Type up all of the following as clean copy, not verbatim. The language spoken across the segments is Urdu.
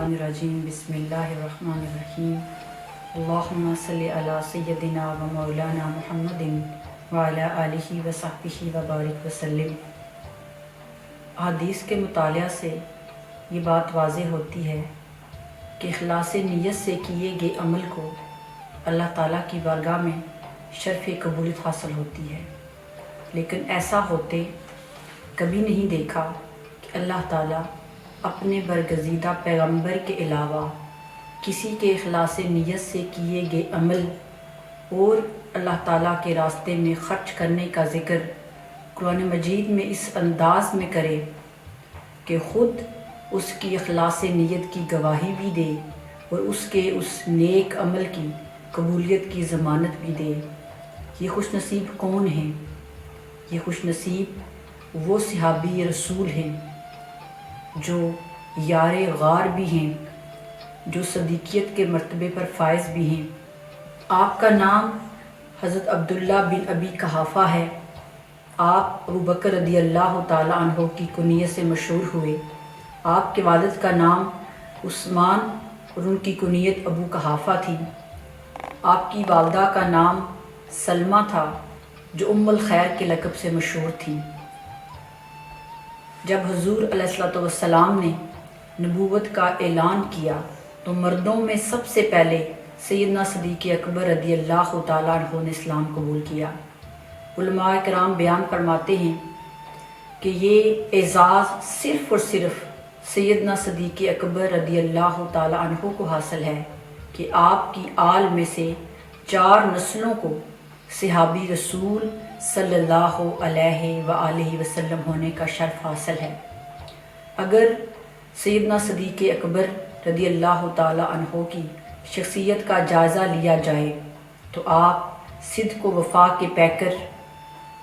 الرجیم بسم اللہ الرحمن الرحیم اللہم صلی علی سیدنا و مولانا محمد وعلی آلہ و صحبہ و بارک وسلم۔ حدیث کے مطالعہ سے یہ بات واضح ہوتی ہے کہ اخلاص نیت سے کیے گئے عمل کو اللہ تعالیٰ کی بارگاہ میں شرف قبولیت حاصل ہوتی ہے، لیکن ایسا ہوتے کبھی نہیں دیکھا کہ اللہ تعالیٰ اپنے برگزیدہ پیغمبر کے علاوہ کسی کے اخلاص نیت سے کیے گئے عمل اور اللہ تعالیٰ کے راستے میں خرچ کرنے کا ذکر قرآن مجید میں اس انداز میں کرے کہ خود اس کی اخلاص نیت کی گواہی بھی دے اور اس کے اس نیک عمل کی قبولیت کی ضمانت بھی دے۔ یہ خوش نصیب کون ہیں؟ یہ خوش نصیب وہ صحابی رسول ہیں جو یار غار بھی ہیں، جو صدیقیت کے مرتبے پر فائز بھی ہیں۔ آپ کا نام حضرت عبداللہ بن ابی قحافہ ہے۔ آپ ابو بکر رضی اللہ تعالیٰ عنہ کی کنیت سے مشہور ہوئے۔ آپ کے والد کا نام عثمان اور ان کی کنیت ابو قحافہ تھی۔ آپ کی والدہ کا نام سلمہ تھا جو ام الخیر کے لقب سے مشہور تھی۔ جب حضور علیہ السلام نے نبوت کا اعلان کیا تو مردوں میں سب سے پہلے سیدنا صدیق اکبر رضی اللہ تعالیٰ عنہ نے اسلام قبول کیا۔ علماء کرام بیان فرماتے ہیں کہ یہ اعزاز صرف اور صرف سیدنا صدیق اکبر رضی اللہ تعالیٰ عنہ کو حاصل ہے کہ آپ کی آل میں سے 4 نسلوں کو صحابی رسول صلی اللہ علیہ وآلہ وسلم ہونے کا شرف حاصل ہے۔ اگر سیدنا صدیق اکبر رضی اللہ تعالیٰ عنہ کی شخصیت کا جائزہ لیا جائے تو آپ صدق و وفا کے پیکر،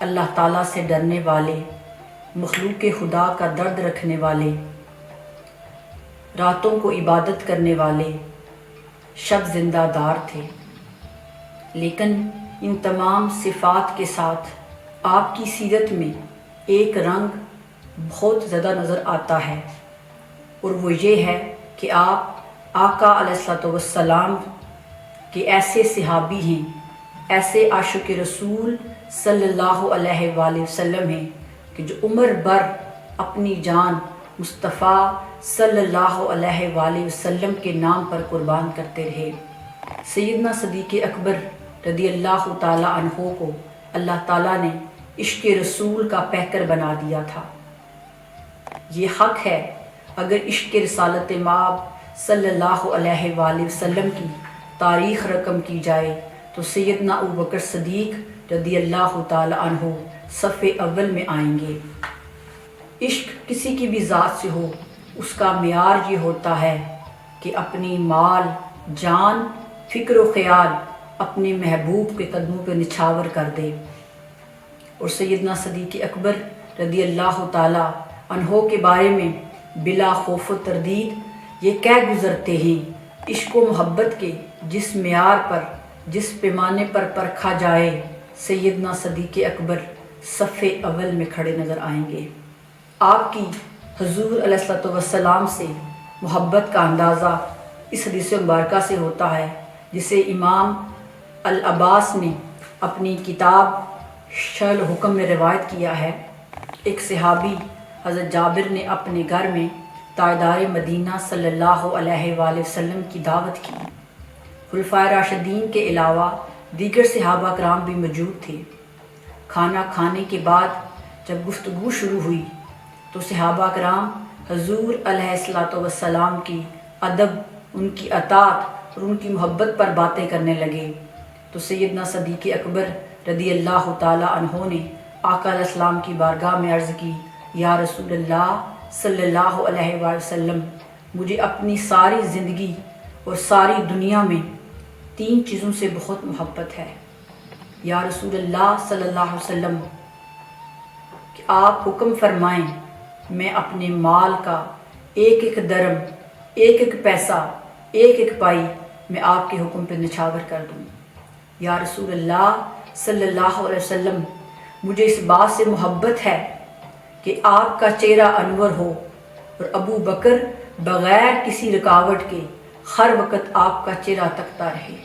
اللہ تعالیٰ سے ڈرنے والے، مخلوق خدا کا درد رکھنے والے، راتوں کو عبادت کرنے والے، شب زندہ دار تھے۔ لیکن ان تمام صفات کے ساتھ آپ کی سیرت میں ایک رنگ بہت زیادہ نظر آتا ہے، اور وہ یہ ہے کہ آپ آقا علیہ السلام کے ایسے صحابی ہیں، ایسے عاشق رسول صلی اللہ علیہ وآلہ وسلم ہیں کہ جو عمر بھر اپنی جان مصطفیٰ صلی اللہ علیہ وآلہ وسلم کے نام پر قربان کرتے رہے۔ سیدنا صدیق اکبر رضی اللہ تعالیٰ عنہ کو اللہ تعالیٰ نے عشق رسول کا پیکر بنا دیا تھا۔ یہ حق ہے، اگر عشق رسالت مآب صلی اللہ علیہ وآلہ وسلم کی تاریخ رقم کی جائے تو سیدنا ابو بکر صدیق رضی اللہ تعالیٰ عنہ صف اول میں آئیں گے۔ عشق کسی کی بھی ذات سے ہو، اس کا معیار یہ ہوتا ہے کہ اپنی مال، جان، فکر و خیال اپنے محبوب کے قدموں پہ نچھاور کر دے۔ اور سیدنا صدیق اکبر رضی اللہ تعالیٰ عنہ کے بارے میں بلا خوف و تردید یہ کہہ گزرتے ہیں، عشق و محبت کے جس معیار پر، جس پیمانے پر پرکھا جائے، سیدنا صدیق اکبر صف اول میں کھڑے نظر آئیں گے۔ آپ کی حضور علیہ السلام سے محبت کا اندازہ اس حدیث مبارکہ سے ہوتا ہے جسے امام العباس نے اپنی کتاب شرح الحکم میں روایت کیا ہے۔ ایک صحابی حضرت جابر نے اپنے گھر میں تاجدار مدینہ صلی اللہ علیہ وآلہ وسلم کی دعوت کی۔ خلفائے راشدین کے علاوہ دیگر صحابہ کرام بھی موجود تھے۔ کھانا کھانے کے بعد جب گفتگو شروع ہوئی تو صحابہ کرام حضور علیہ السلام کی ادب، ان کی اطاعت اور ان کی محبت پر باتیں کرنے لگے تو سیدنا صدیق اکبر رضی اللہ تعالیٰ عنہ نے آقا علیہ السلام کی بارگاہ میں عرض کی، یا رسول اللہ صلی اللہ علیہ وآلہ وسلم، مجھے اپنی ساری زندگی اور ساری دنیا میں 3 چیزوں سے بہت محبت ہے۔ یا رسول اللہ صلی اللہ علیہ وسلم، کہ آپ حکم فرمائیں میں اپنے مال کا ایک ایک درم، ایک ایک پیسہ، ایک ایک پائی میں آپ کے حکم پہ نچھاور کر دوں۔ یا رسول اللہ صلی اللہ علیہ وسلم، مجھے اس بات سے محبت ہے کہ آپ کا چہرہ انور ہو اور ابو بکر بغیر کسی رکاوٹ کے ہر وقت آپ کا چہرہ تکتا رہے۔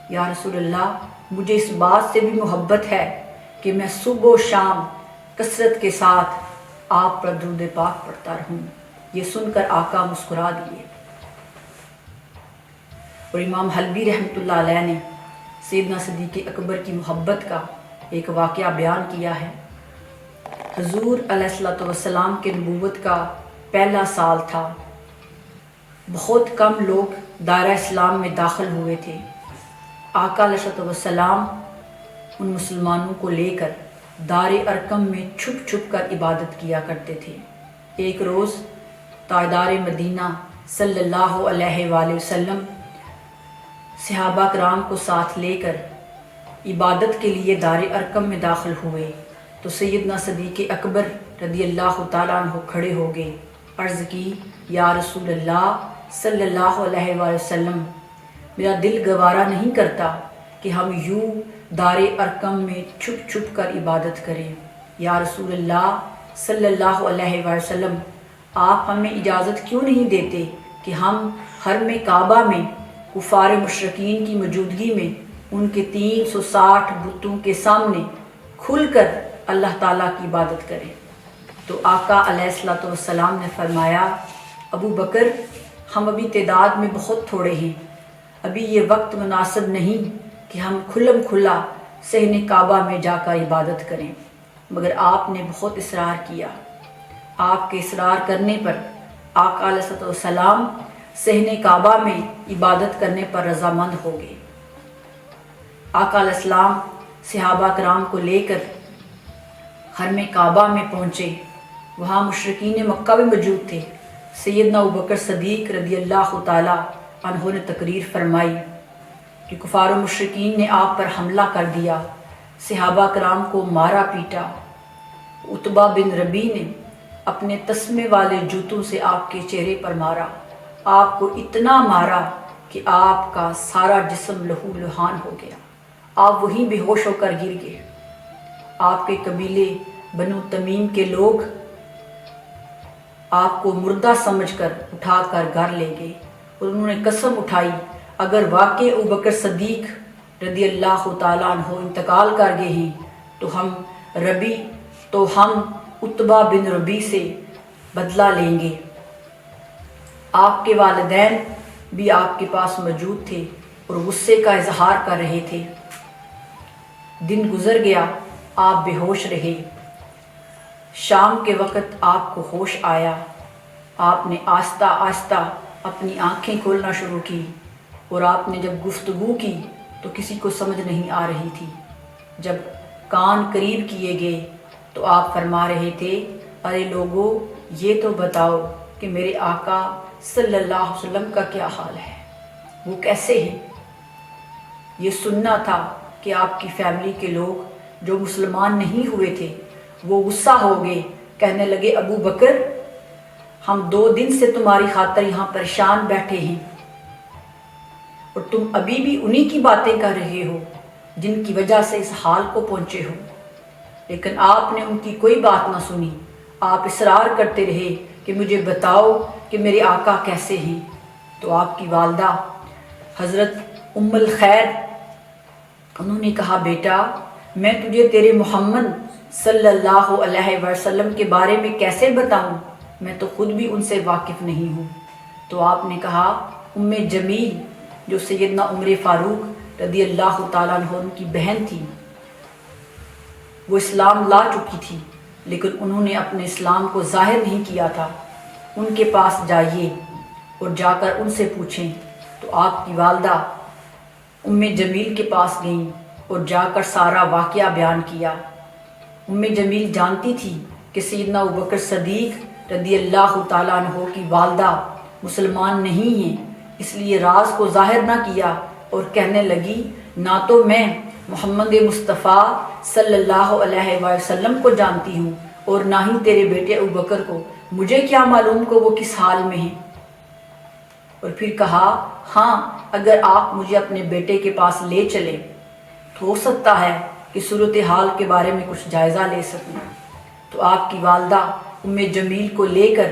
یا رسول اللہ، مجھے اس بات سے بھی محبت ہے کہ میں صبح و شام کثرت کے ساتھ آپ پر درود پاک پڑھتا رہوں۔ یہ سن کر آقا مسکرا دیے۔ اور امام حلبی رحمۃ اللہ علیہ نے سیدنا صدیق اکبر کی محبت کا ایک واقعہ بیان کیا ہے۔ حضور علیہ الصلوۃ والسلام کے نبوت کا پہلا سال تھا۔ بہت کم لوگ دائرہ اسلام میں داخل ہوئے تھے۔ آقا علیہ الصلوۃ والسلام ان مسلمانوں کو لے کر دار ارقم میں چھپ چھپ کر عبادت کیا کرتے تھے۔ ایک روز تاجدار مدینہ صلی اللہ علیہ وآلہ وسلم صحابہ کرام کو ساتھ لے کر عبادت کے لیے دار ارقم میں داخل ہوئے تو سیدنا صدیق اکبر رضی اللہ تعالیٰ عنہ کھڑے ہو گئے۔ عرض کی، یا رسول اللہ صلی اللہ علیہ وآلہ وسلم، میرا دل گوارا نہیں کرتا کہ ہم یوں دار ارقم میں چھپ چھپ کر عبادت کریں۔ یا رسول اللہ صلی اللہ علیہ وآلہ وسلم، آپ ہمیں اجازت کیوں نہیں دیتے کہ ہم حرم کعبہ میں کفار مشرکین کی موجودگی میں ان کے 360 بتوں کے سامنے کھل کر اللہ تعالیٰ کی عبادت کریں؟ تو آقا علیہ الصلوۃ والسلام نے فرمایا، ابو بکر، ہم ابھی تعداد میں بہت تھوڑے ہیں، ابھی یہ وقت مناسب نہیں کہ ہم کھلم کھلا صحن کعبہ میں جا کر عبادت کریں۔ مگر آپ نے بہت اصرار کیا۔ آپ کے اصرار کرنے پر آقا علیہ الصلوۃ والسلام صحن کعبہ میں عبادت کرنے پر رضامند ہو گئے۔ آقا علیہ السلام صحابہ کرام کو لے کر حرم کعبہ میں پہنچے۔ وہاں مشرکین مکہ بھی موجود تھے۔ سیدنا ابوبکر صدیق رضی اللہ تعالیٰ عنہ نے تقریر فرمائی کہ کفار و مشرکین نے آپ پر حملہ کر دیا، صحابہ کرام کو مارا پیٹا۔ عتبہ بن ربی نے اپنے تسمے والے جوتوں سے آپ کے چہرے پر مارا، آپ کو اتنا مارا کہ آپ کا سارا جسم لہو لہان ہو گیا، آپ وہیں بے ہوش ہو کر گر گئے۔ آپ کے قبیلے بنو تمیم کے لوگ آپ کو مردہ سمجھ کر اٹھا کر گھر لے گئے اور انہوں نے قسم اٹھائی، اگر واقعی ابوبکر صدیق رضی اللہ تعالیٰ عنہ انتقال کر گئے ہیں تو ہم عتبہ بن ربی سے بدلہ لیں گے۔ آپ کے والدین بھی آپ کے پاس موجود تھے اور غصے کا اظہار کر رہے تھے۔ دن گزر گیا، آپ بے ہوش رہے۔ شام کے وقت آپ کو ہوش آیا۔ آپ نے آہستہ آہستہ اپنی آنکھیں کھولنا شروع کی اور آپ نے جب گفتگو کی تو کسی کو سمجھ نہیں آ رہی تھی۔ جب کان قریب کیے گئے تو آپ فرما رہے تھے، ارے لوگو، یہ تو بتاؤ کہ میرے آقا صلی اللہ علیہ وسلم کا کیا حال ہے، وہ کیسے ہیں؟ یہ سننا تھا کہ آپ کی فیملی کے لوگ جو مسلمان نہیں ہوئے تھے وہ غصہ ہو گئے، کہنے لگے، ابو بکر، ہم 2 دن سے تمہاری خاطر یہاں پریشان بیٹھے ہیں اور تم ابھی بھی انہی کی باتیں کر رہے ہو جن کی وجہ سے اس حال کو پہنچے ہو۔ لیکن آپ نے ان کی کوئی بات نہ سنی۔ آپ اصرار کرتے رہے کہ مجھے بتاؤ کہ میرے آقا کیسے ہیں۔ تو آپ کی والدہ حضرت ام الخیر، انہوں نے کہا، بیٹا، میں تجھے تیرے محمد صلی اللہ علیہ وسلم کے بارے میں کیسے بتاؤں، میں تو خود بھی ان سے واقف نہیں ہوں۔ تو آپ نے کہا، ام جمیل جو سیدنا عمر فاروق رضی اللہ تعالیٰ عنہ کی بہن تھی، وہ اسلام لا چکی تھی لیکن انہوں نے اپنے اسلام کو ظاہر نہیں کیا تھا، ان کے پاس جائیے اور جا کر ان سے پوچھیں۔ تو آپ کی والدہ ام جمیل کے پاس گئیں اور جا کر سارا واقعہ بیان کیا۔ ام جمیل جانتی تھی کہ سیدنا ابوبکر صدیق رضی اللہ تعالیٰ عنہ کی والدہ مسلمان نہیں ہیں، اس لیے راز کو ظاہر نہ کیا اور کہنے لگی، نہ تو میں محمد مصطفیٰ صلی اللہ علیہ وسلم کو جانتی ہوں اور نہ ہی تیرے بیٹے ابوبکر کو، مجھے کیا معلوم کہ وہ کس حال میں ہیں۔ اور پھر کہا، ہاں، اگر آپ مجھے اپنے بیٹے کے پاس لے چلیں تو ہو سکتا ہے کہ صورتحال کے بارے میں کچھ جائزہ لے سکوں۔ تو آپ کی والدہ ام جمیل کو لے کر